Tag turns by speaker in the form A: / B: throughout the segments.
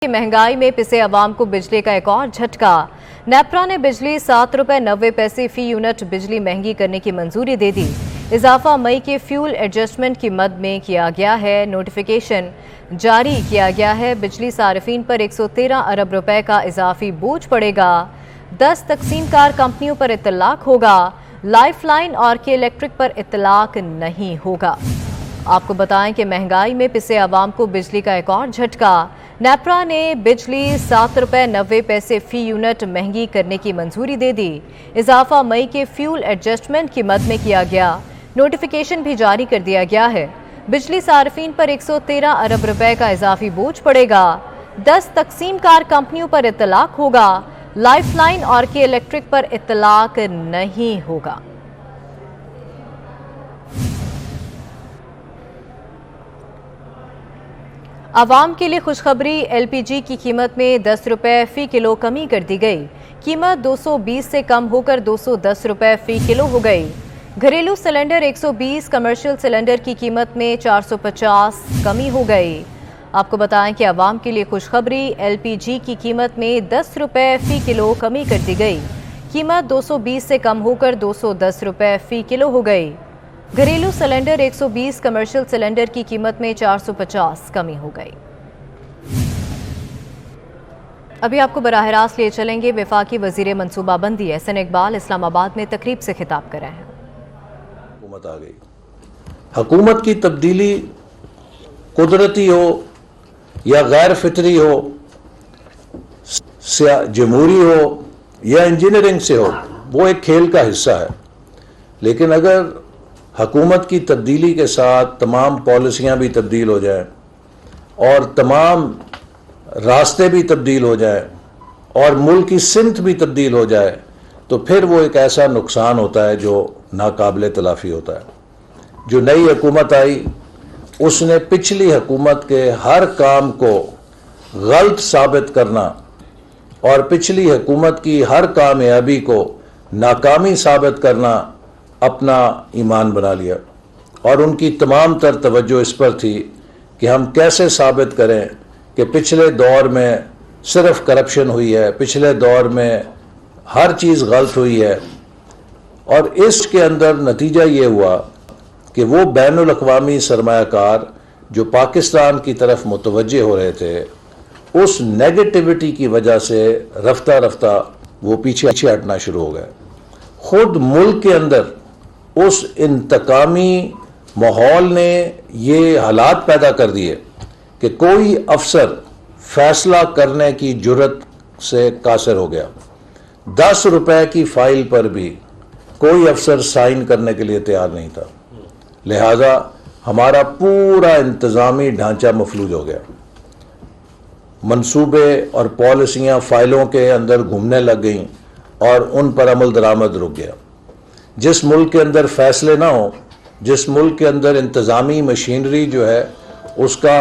A: महंगाई में पिसे अवाम को बिजली का एक और झटका। नेपरा ने बिजली 7 रुपए 90 पैसे फी यूनिट बिजली महंगी करने की मंजूरी दे दी। इजाफा मई के फ्यूल एडजस्टमेंट की मद में किया गया है। नोटिफिकेशन जारी किया गया है। बिजली सार्फिन पर 113 अरब रुपए का इजाफी बोझ पड़ेगा। 10 तकसीमकार कंपनियों पर इतलाक होगा। लाइफलाइन और के इलेक्ट्रिक पर इतलाक नहीं होगा। आपको बताएं कि महंगाई में पिसे अवाम को बिजली का एक और झटका। नेपरा ने बिजली 7 रुपए 90 पैसे फी यूनिट महंगी करने की मंजूरी दे दी। इजाफा मई के फ्यूल एडजस्टमेंट की मद में किया गया। नोटिफिकेशन भी जारी कर दिया गया है। बिजली सार्फिन पर 113 अरब रुपए का इजाफी बोझ पड़ेगा। 10 तकसीमकार कंपनियों पर इतलाक होगा। लाइफलाइन और के इलेक्ट्रिक पर इतलाक नहीं होगा। आवाम के लिए खुशखबरी। एलपीजी की कीमत में 10 रुपए फी किलो कमी कर दी गई। कीमत 220 से कम होकर 210 रुपए फी किलो हो गई। घरेलू सिलेंडर 120, कमर्शियल सिलेंडर की कीमत में 450 कमी हो गई। आपको बताएं कि आवाम के लिए खुशखबरी। एलपीजी की कीमत में 10 रुपए फी किलो कमी कर दी गई। कीमत 220 से कम होकर 210 रुपए फी किलो हो गई। घरेलू सिलेंडर 120, कमर्शियल सिलेंडर की कीमत में 450 कमी हो गई। अभी आपको बराह रास्त लिए चलेंगे। वफाकी वजीर मनसूबाबंदी एहसन इकबाल इस्लामाबाद में तकरीब से खिताब कर रहे हैं।
B: हुकूमत आ गई। हुकूमत की तब्दीली कुदरती हो या गैर फितरी हो, जमहूरी हो या इंजीनियरिंग से हो, वो एक खेल का हिस्सा है। लेकिन अगर हुकूमत की तब्दीली के साथ तमाम पॉलिसियाँ भी तब्दील हो जाएं और तमाम रास्ते भी तब्दील हो जाएं और मुल्क की सिमत भी तब्दील हो जाए, तो फिर वो एक ऐसा नुकसान होता है जो नाकाबिले तलाफ़ी होता है। जो नई हुकूमत आई उसने पिछली हुकूमत के हर काम को गलत साबित करना और पिछली हुकूमत की हर कामयाबी को नाकामी साबित करना अपना ईमान बना लिया। और उनकी तमाम तर तवज्जो इस पर थी कि हम कैसे साबित करें कि पिछले दौर में सिर्फ करप्शन हुई है, पिछले दौर में हर चीज़ गलत हुई है। और इसके अंदर नतीजा ये हुआ कि वो बैनुल अक़वामी सरमायाकार जो पाकिस्तान की तरफ मुतवज्जे हो रहे थे, उस नेगेटिविटी की वजह से रफ्ता रफ्ता वो पीछे हटना शुरू हो गए। खुद मुल्क के अंदर उस इंतकामी माहौल ने ये हालात पैदा कर दिए कि कोई अफसर फैसला करने की जुर्रत से कासिर हो गया। 10 रुपए की फाइल पर भी कोई अफसर साइन करने के लिए तैयार नहीं था। लिहाजा हमारा पूरा इंतज़ामी ढांचा मफलूज हो गया। मंसूबे और पॉलिसियाँ फाइलों के अंदर घूमने लग गईं और उन पर अमल दरामद रुक गया। जिस मुल्क के अंदर फैसले ना हो, जिस मुल्क के अंदर इंतज़ामी मशीनरी जो है उसका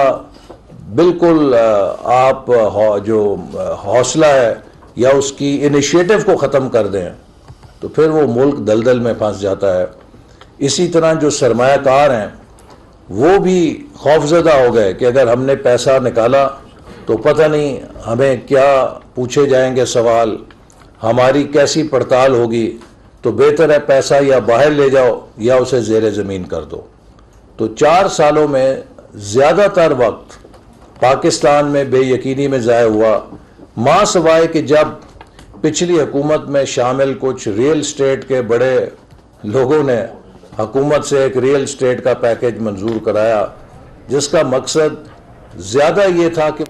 B: बिल्कुल आप जो हौसला है या उसकी इनिशिएटिव को ख़त्म कर दें, तो फिर वो मुल्क दलदल में फंस जाता है। इसी तरह जो सरमायाकार हैं वो भी खौफजदा हो गए कि अगर हमने पैसा निकाला तो पता नहीं हमें क्या पूछे जाएंगे सवाल, हमारी कैसी पड़ताल होगी, तो बेहतर है पैसा या बाहर ले जाओ या उसे ज़ेरे ज़मीन कर दो। तो 4 सालों में ज़्यादातर वक्त पाकिस्तान में बेयकीनी में ज़ाया हुआ, माँ सवाए कि जब पिछली हुकूमत में शामिल कुछ रियल स्टेट के बड़े लोगों ने हुकूमत से एक रियल स्टेट का पैकेज मंजूर कराया जिसका मकसद ज़्यादा ये था कि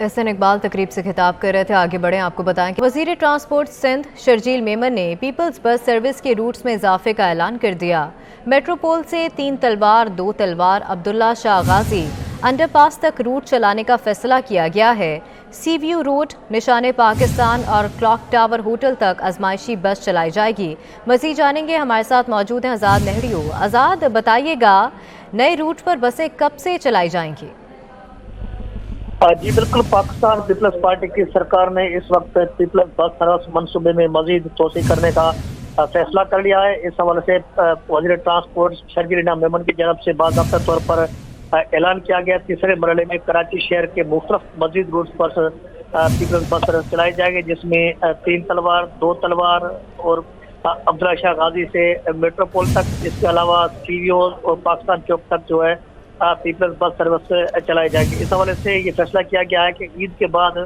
A: एहसन इकबाल तकरीब से खिताब कर रहे थे। आगे बढ़ें। आपको बताएं कि वजीर ट्रांसपोर्ट सिंध शर्जील मेमन ने पीपल्स बस सर्विस के रूट्स में इजाफे का ऐलान कर दिया। मेट्रोपोल से 3 तलवार 2 तलवार अब्दुल्ला शाह गाजी अंडरपास तक रूट चलाने का फैसला किया गया है। सी व्यू रोड, निशाने पाकिस्तान और क्लॉक टावर होटल तक आजमाइशी बस चलाई जाएगी। मज़ीद जानेंगे। हमारे साथ मौजूद हैं आज़ाद नेहरियो। आज़ाद, बताइएगा नए रूट पर बसें कब से चलाई जाएंगी?
C: जी बिल्कुल, पाकिस्तान पीपल्स पार्टी की सरकार ने इस वक्त पीपल्स बस सर्विस मनसूबे में मजीद तोसी करने का फैसला कर लिया है। इस हवाले से वजीर ट्रांसपोर्ट शर्जील मेमन की जानब से बाकायदा तौर पर ऐलान किया गया। तीसरे मरहले में कराची शहर के मुख्तलिफ मस्जिद रूट्स पर पीपल्स बस सर्विस चलाई जाएगी, जिसमें 3 तलवार, 2 तलवार और अब्दुल्ला शाह गाजी से मेट्रोपोल तक, इसके अलावा सीवीओ और पाकिस्तान चौक तक जो है पीपल्स बस सर्विस चलाई जाएगी। इस हवाले से ये फैसला किया गया है कि ईद के बाद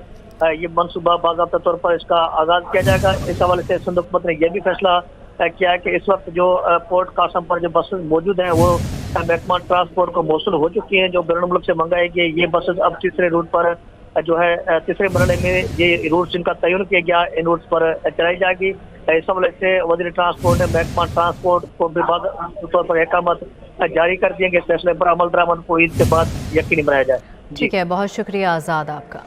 C: ये मनसूबा बाज़ाब्ता तौर पर इसका आगाज किया जाएगा। इस हवाले से सिंध हुकूमत ने यह भी फैसला किया है कि इस वक्त जो पोर्ट कासम पर जो बसेस मौजूद हैं वो महकमा ट्रांसपोर्ट को मौसूल हो चुकी हैं। जो बैरून मुल्क से मंगाई गई ये बसेस अब तीसरे रूट पर जो है तीसरे मरहले में ये रूट जिनका तयन किया गया इन रूट्स पर चलाई जाएगी। इस हवाले से वज़ीर ट्रांसपोर्ट ने महकमा ट्रांसपोर्ट को भी तौर पर अहकाम जारी कर दिए कि फैसले पर अमल दरामद को ईद के बाद यकीनी बनाया जाए।
A: ठीक है, बहुत शुक्रिया आज़ाद आपका।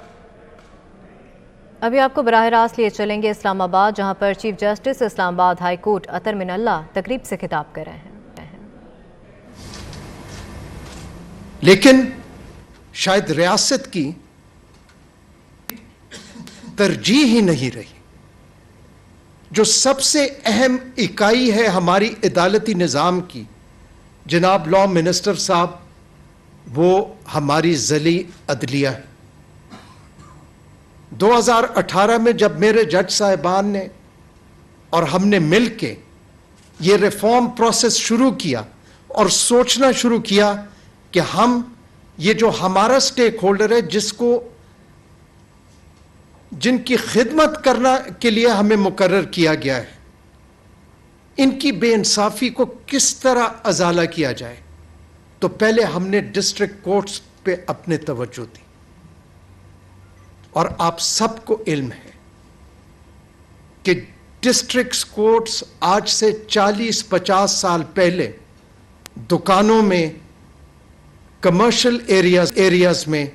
A: अभी आपको बराह रास्त लिए चलेंगे इस्लामाबाद, जहां पर chief justice Islamabad high court Athar Minallah तकरीब से खिताब कर रहे हैं।
D: लेकिन शायद रियासत की तरजीह ही नहीं रही। जो सबसे अहम इकाई है हमारी अदालती निज़ाम की, जनाब लॉ मिनिस्टर साहब, वो हमारी ज़ली अदलिया है। 2018 में जब मेरे जज साहिबान ने और हमने मिल के ये रिफॉर्म प्रोसेस शुरू किया और सोचना शुरू किया कि हम ये जो हमारा स्टेक होल्डर है, जिनकी खिदमत करना के लिए हमें मुकर्रर किया गया है, इनकी बेइंसाफी को किस तरह अजाला किया जाए, तो पहले हमने डिस्ट्रिक्ट कोर्ट्स पे अपने तवज्जो दी। और आप सबको इल्म है कि डिस्ट्रिक्ट कोर्ट्स आज से 40-50 साल पहले दुकानों में, कमर्शियल एरियाज में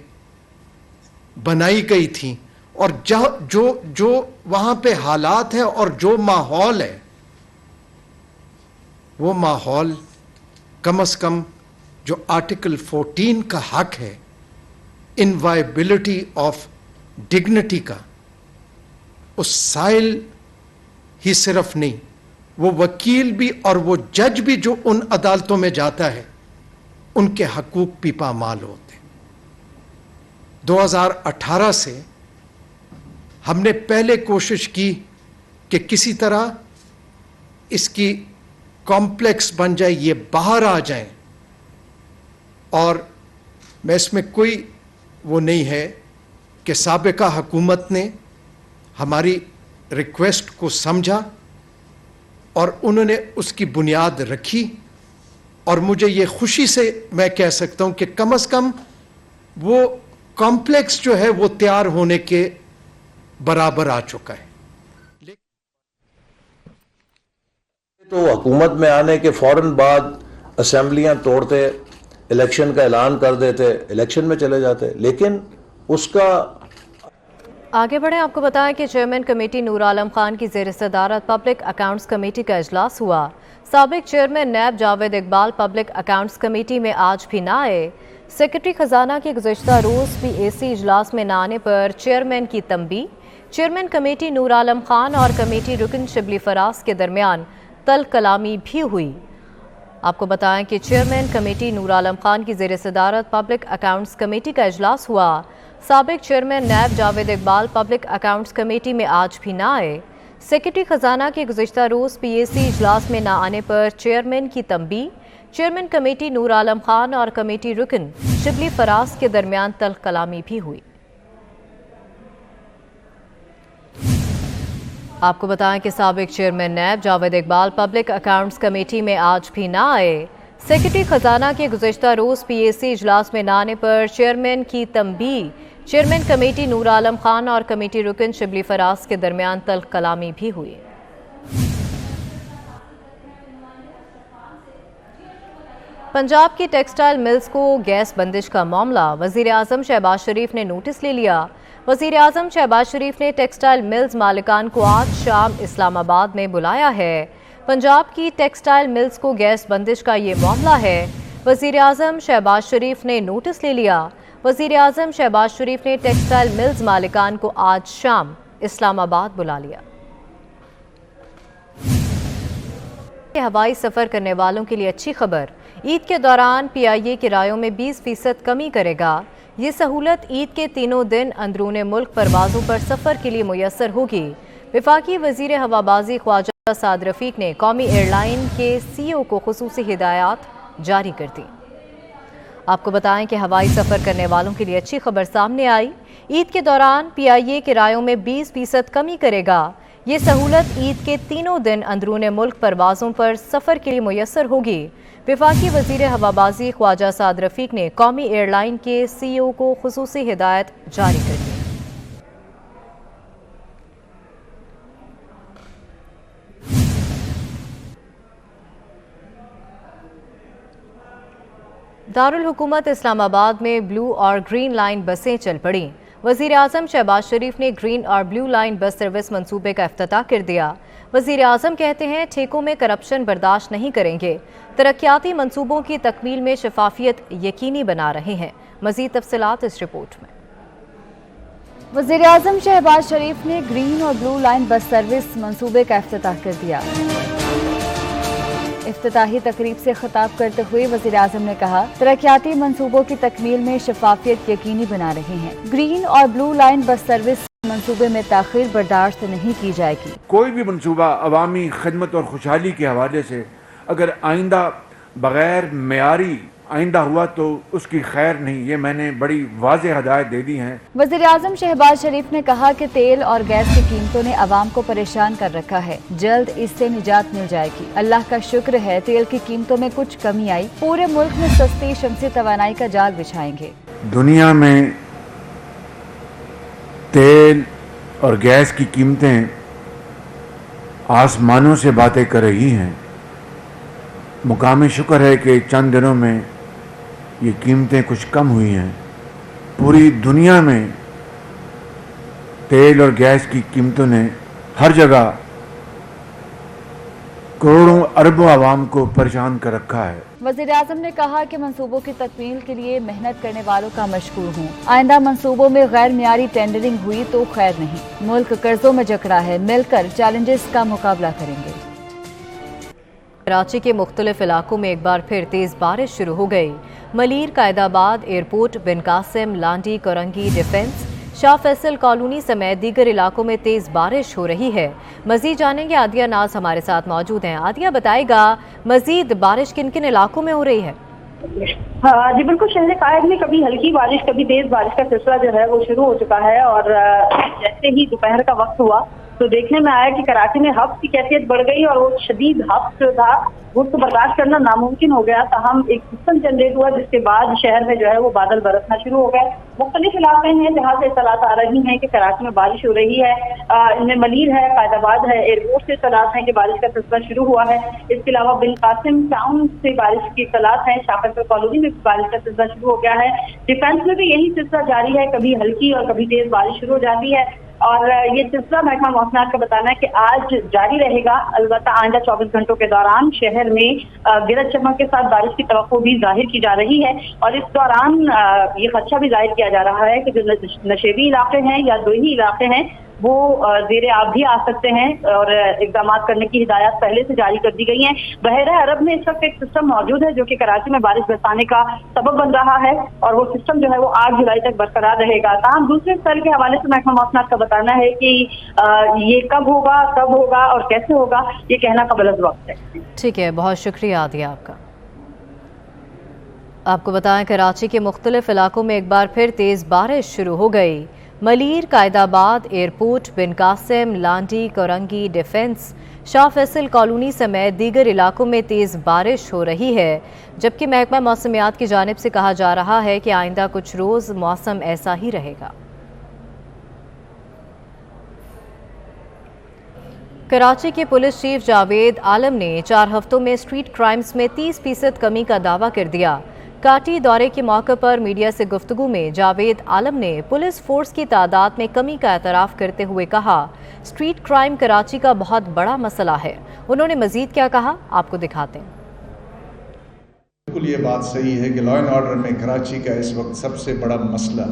D: बनाई गई थी, और जो वहां पे हालात है और जो माहौल है, वो माहौल कम से कम जो आर्टिकल 14 का हक है, इनवायबिलिटी ऑफ डिग्निटी का, उस साइल ही सिर्फ नहीं, वो वकील भी और वो जज भी जो उन अदालतों में जाता है, उनके हकूक भी पामाल होते। 2018 से हमने पहले कोशिश की कि किसी तरह इसकी कॉम्प्लेक्स बन जाए, ये बाहर आ जाए, और मैं इसमें कोई वो नहीं है कि साबिका हुकूमत ने हमारी रिक्वेस्ट को समझा और उन्होंने उसकी बुनियाद रखी, और मुझे ये खुशी से मैं कह सकता हूं कि कम से कम वो कॉम्प्लेक्स जो है वो तैयार होने के बराबर आ चुका है।
B: तो हुकूमत में आने के फौरन बाद असेंबलियां तोड़ते, इलेक्शन का ऐलान कर देते, इलेक्शन में चले जाते, लेकिन उसका
A: आगे बढ़े। आपको बताएं कि चेयरमैन कमेटी नूर आलम खान की ज़ेर सदारत पब्लिक अकाउंट्स कमेटी का इजलास हुआ। साबिक chairman NAB Javed Iqbal public accounts committee में आज भी ना आए। सेक्रेटरी खजाना के गुज़श्ता रोज़ भी एसी इजलास में न आने पर चेयरमैन की तंबीह। चेयरमैन कमेटी नूर आलम खान और कमेटी रुकन शिबली फराज के दरमियान तल कलामी भी हुई। आपको बताएं कि चेयरमैन कमेटी नूर आलम खान की ज़ेर सदारत पब्लिक अकाउंट्स कमेटी का इजलास हुआ। साबिक chairman NAB Javed Iqbal public accounts committee में आज भी ना आए। सेक्रेटरी खजाना के गुज़श्ता रोज़ पीएसी इजलास में न आने पर चेयरमैन की तंबीह। चेयरमैन कमेटी नूर आलम खान और कमेटी रुकन शिबली फराज के दरमियान तल कलामी भी हुई। आपको बताएं कि साबिक chairman NAB Javed Iqbal public accounts committee में आज भी ना आए। सेक्रेटरी खजाना के गुज़श्ता रोज़ पीएसी इजलास में न आने पर चेयरमैन की तंबीह। चेयरमैन कमेटी नूर आलम खान और कमेटी रुकन शिबली फराज के दरमियान तल कलामी भी हुई। पंजाब की टेक्सटाइल मिल्स को गैस बंदिश का मामला वज़ीर आज़म शहबाज शरीफ ने नोटिस ले लिया। वज़ीर आज़म शहबाज शरीफ ने टेक्सटाइल मिल्स मालिकान को आज शाम इस्लामाबाद में बुलाया है। पंजाब की टेक्सटाइल मिल्स को गैस बंदिश का ये मामला है। वज़ीर आज़म शहबाज शरीफ ने नोटिस ले लिया। वज़ीर आज़म शहबाज शरीफ ने टेक्सटाइल मिल्स मालिकान को आज शाम इस्लामाबाद बुला लिया। हवाई सफ़र करने वालों के लिए अच्छी खबर, ईद के दौरान PIA किरायों में 20% कमी करेगा। ये सहूलत ईद के तीनों दिन अंदरूने मुल्क परवाज़ों पर सफ़र के लिए मुयस्सर होगी। वफाकी वज़ीर हवाबाजी ख्वाजा साद रफ़ीक ने कौमी एयरलाइन के CEO को खुसूसी हिदायत जारी कर दी। आपको बताएं कि हवाई सफ़र करने वालों के लिए अच्छी खबर सामने आई। ईद के दौरान PIA किरायों में 20% कमी करेगा। ये सहूलत ईद के तीनों दिन अंदरूने मुल्क परवाज़ों पर सफ़र के लिए मुयस्सर होगी। वफाकी वज़ीर हवाबाजी ख्वाजा साद रफ़ीक ने कौमी एयरलाइन के CEO को खुसूसी हिदायत जारी कर दी। दारुल हुकूमत इस्लामाबाद में ब्लू और ग्रीन लाइन बसें चल पड़ी। वज़ीर आज़म शहबाज शरीफ ने ग्रीन और ब्लू लाइन बस सर्विस मंसूबे का इफ्तिताह कर दिया। वज़ीर आज़म कहते हैं ठेकों में करप्शन बर्दाश्त नहीं करेंगे। तरक्याती मंसूबों की तकमील में शफाफियत यकीनी बना रहे हैं। मज़ीद तफसीलात इस रिपोर्ट में।
E: वज़ीर आज़म शहबाज शरीफ ने ग्रीन और ब्लू लाइन बस सर्विस मंसूबे का इफ्तिताह कर दिया। इफ्तिताही तकरीब से खिताब करते हुए वज़ीर आज़म ने कहा, तरक्याती मंसूबों की तकमील में शफाफियत यकीनी बना रहे हैं। ग्रीन और ब्लू लाइन बस सर्विस मंसूबे में ताख़ीर बर्दाश्त नहीं की जाएगी।
F: कोई भी मंसूबा अवामी खिदमत और खुशहाली के हवाले से अगर आइंदा बगैर मेयारी आइंदा हुआ तो उसकी खैर नहीं, ये मैंने बड़ी वाज़ेह हदायत दे दी हैं।
E: वज़ीर आज़म शहबाज शरीफ ने कहा कि तेल और गैस की कीमतों ने आवाम को परेशान कर रखा है, जल्द इससे निजात मिल जाएगी। अल्लाह का शुक्र है तेल की कीमतों में कुछ कमी आई। पूरे मुल्क में सस्ती शमसी तवानाई का जाल बिछाएंगे।
F: दुनिया में तेल और गैस की कीमतें आसमानों से बातें कर रही हैं। मुकामी शुक्र है कि चंद दिनों में ये कीमतें कुछ कम हुई हैं। पूरी दुनिया में तेल और गैस की कीमतों ने हर जगह करोड़ों अरबों आवाम को परेशान कर रखा है।
E: वज़ीर आज़म ने कहा कि मंसूबों की तकमील के लिए मेहनत करने वालों का मशकूर हूँ। आइंदा मंसूबों में गैर मियारी टेंडरिंग हुई तो खैर नहीं। मुल्क कर्जों में जकड़ा है, मिलकर चैलेंजेस का मुकाबला करेंगे।
A: कराची के मुख्तलिफ इलाकों में एक बार फिर तेज बारिश शुरू हो गई। मलीर, कायदाबाद एयरपोर्ट, बिन कासिम, लांडी, कोरंगी, डिफेंस, शाह फैसल कॉलोनी समेत दीगर इलाकों में तेज बारिश हो रही है। मजीद जानेंगे, आदिया नाज हमारे साथ मौजूद हैं। आदिया, बताएगा मजीद बारिश किन किन इलाकों में हो रही है?
G: हाँ जी बिल्कुल, शहर कायद में कभी हल्की बारिश कभी तेज बारिश का सिलसिला जो है वो शुरू हो चुका है। और जैसे ही दोपहर का वक्त हुआ तो देखने में आया कि कराची में हफ्स की कैफियत बढ़ गई और वो शदीद हफ्स जो था वो तो बर्दाश्त करना नामुमकिन हो गया। ताहम एक सिस्टम जनरेट हुआ जिसके बाद शहर में जो है वो बादल बरसना शुरू हो गए। मुख्तलिफ इलाके हैं जहाँ से इत्तलात आ रही हैं कि कराची में बारिश हो रही है। इनमें मलीर है, कायदाबाद है, एयरपोर्ट से इत्तलात हैं कि बारिश का सिलसिला शुरू हुआ है। इसके अलावा बिन कासिम टाउन से बारिश की इत्तलात हैं, शाफर कॉलोनी में बारिश का सिलसिला शुरू हो गया है। डिफेंस में भी यही सिलसिला जारी है, कभी हल्की और कभी तेज बारिश शुरू हो जाती है। और ये सिलसिला महकमा मौसमियात का बताना है कि आज जारी रहेगा। अलबत्ता आइंदा 24 घंटों के दौरान शहर में गरज चमक के साथ बारिश की तवक्को भी जाहिर की जा रही है। और इस दौरान ये खदशा भी जाहिर किया जा रहा है कि जो नशेबी इलाके हैं या दोही इलाके हैं वो ज़ेरे आब भी आ सकते हैं और इक़दाम करने की हिदायत पहले से जारी कर दी गई हैं। बहरा अरब में इस वक्त एक सिस्टम मौजूद है जो कि कराची में बारिश बरसाने का सबब बन रहा है और वो सिस्टम जो है वो 8 जुलाई तक बरकरार रहेगा। ताहम दूसरे स्तर के हवाले से महकमा मौसमियात का बताना है कि ये कब होगा और कैसे होगा ये कहना कबल वक्त है।
A: ठीक है, बहुत शुक्रिया आदिया आपका। आपको बताएं कराची के मुख्तलिफ इलाकों में एक बार फिर तेज बारिश शुरू हो गई। मलीर, कायदाबाद एयरपोर्ट, बिन कासिम, लांडी, कोरंगी, डिफेंस, शाह फैसल कॉलोनी समेत दीगर इलाकों में तेज बारिश हो रही है। जबकि महकमा मौसमियात की जानिब से कहा जा रहा है कि आइंदा कुछ रोज मौसम ऐसा ही रहेगा। कराची के पुलिस चीफ जावेद आलम ने 4 हफ्तों में स्ट्रीट क्राइम्स में 30% कमी का दावा कर दिया। काटी दौरे के मौके पर मीडिया से गुफ्तगू में जावेद आलम ने पुलिस फोर्स की तादाद में कमी का एतराफ़ करते हुए कहा, स्ट्रीट क्राइम कराची का बहुत बड़ा मसला है। उन्होंने मजीद क्या कहा, आपको दिखाते हैं।
H: बिल्कुल ये बात सही है कि लॉ एंड ऑर्डर में कराची का इस वक्त सबसे बड़ा मसला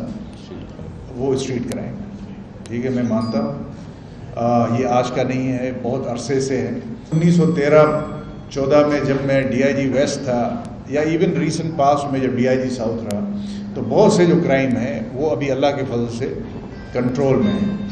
H: वो स्ट्रीट क्राइम है। ठीक है, मैं मानता हूँ ये आज का नहीं है, बहुत अरसे से है। 1913-14 में जब मैं DIG वेस्ट था या इवन रीसेंट पास्ट में जब DIG साउथ रहा, तो बहुत से जो क्राइम हैं वो अभी अल्लाह के फजल से कंट्रोल में है।